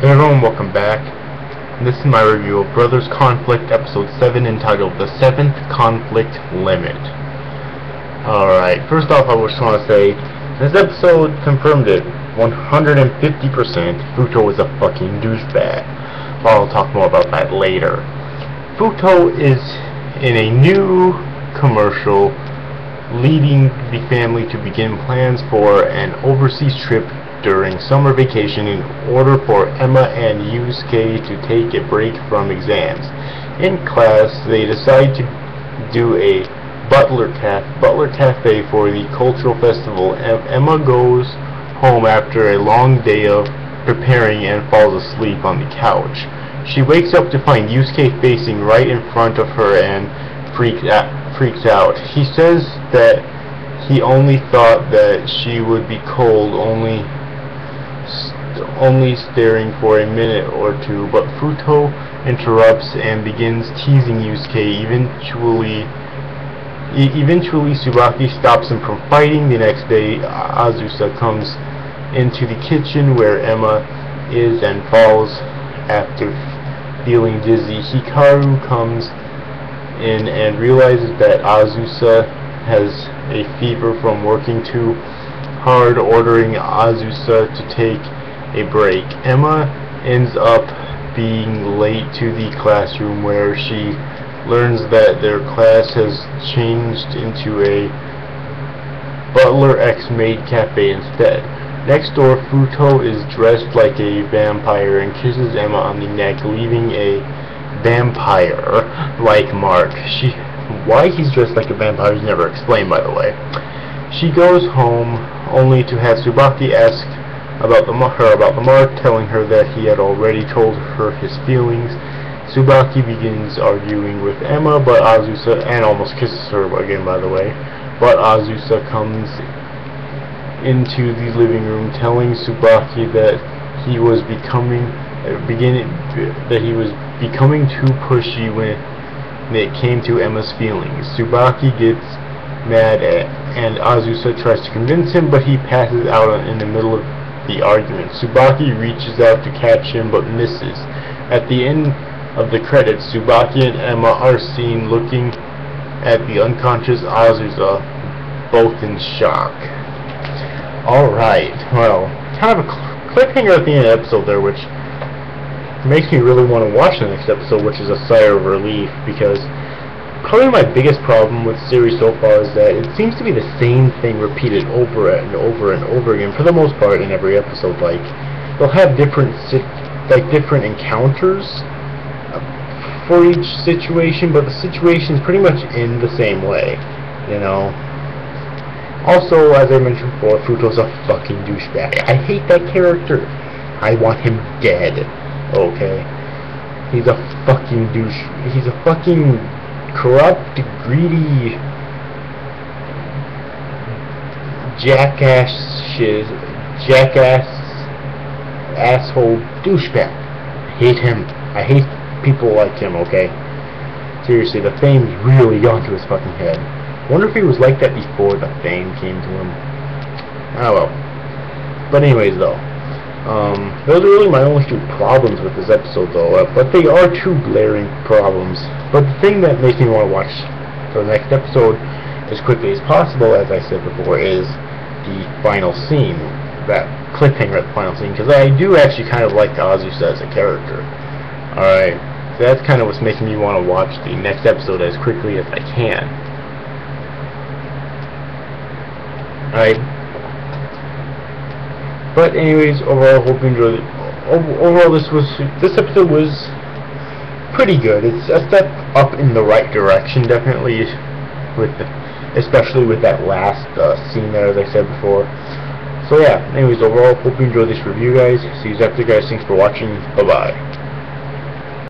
Hey everyone, welcome back. This is my review of Brothers Conflict Episode 7 entitled The Seventh Conflict Limit. Alright, first off I just want to say, this episode confirmed it 150%. Futo is a fucking douchebag. I'll talk more about that later. Futo is in a new commercial leading the family to begin plans for an overseas trip during summer vacation in order for Emma and Yusuke to take a break from exams. In class, they decide to do a Butler Cafe for the cultural festival. Emma goes home after a long day of preparing and falls asleep on the couch. She wakes up to find Yusuke facing right in front of her and freaks out. He says that he only thought that she would be cold, only staring for a minute or two, but Futo interrupts and begins teasing Yusuke. Eventually Tsubaki stops him from fighting. The next day, Azusa comes into the kitchen where Emma is and falls after feeling dizzy. Hikaru comes in and realizes that Azusa has a fever from working too hard, ordering Azusa to take a break. Emma ends up being late to the classroom where she learns that their class has changed into a Butler X Maid Cafe instead. Next door, Futo is dressed like a vampire and kisses Emma on the neck, leaving a vampire-like mark. Why he's dressed like a vampire is never explained, by the way. She goes home only to have Tsubaki ask about the mark, telling her that he had already told her his feelings. Tsubaki begins arguing with Emma, but Azusa, and almost kisses her again, by the way. But Azusa comes into the living room, telling Tsubaki that he was becoming too pushy when it came to Emma's feelings. Tsubaki gets mad and Azusa tries to convince him, but he passes out in the middle of the argument. Tsubaki reaches out to catch him but misses. At the end of the credits, Tsubaki and Emma are seen looking at the unconscious Azusa, both in shock. Alright, well, kind of a cliffhanger at the end of the episode there, which makes me really want to watch the next episode, which is a sigh of relief, because probably my biggest problem with the series so far is that it seems to be the same thing repeated over and over and over again, for the most part, in every episode. Like, they'll have different encounters for each situation, but the situation's pretty much in the same way, you know. Also, as I mentioned before, Futo's a fucking douchebag. I hate that character. I want him dead. Okay? He's a fucking douche. He's a fucking corrupt, greedy, jackass, asshole douchebag. I hate him. I hate people like him, okay? Seriously, the fame's really gone to his fucking head. Wonder if he was like that before the fame came to him. Oh well. But anyways, though, those are really my only two problems with this episode, though, but they are two glaring problems. But the thing that makes me want to watch the next episode as quickly as possible, as I said before, is the final scene, that cliffhanger at the final scene, because I do actually kind of like Azusa as a character. Alright, so that's kind of what's making me want to watch the next episode as quickly as I can. Alright. But anyways, overall, hope you enjoyed it. Overall, this episode was pretty good. It's a step up in the right direction, definitely, especially with that last scene there, as I said before. So yeah, anyways, overall, hope you enjoyed this review, guys. See you after, guys. Thanks for watching. Bye-bye.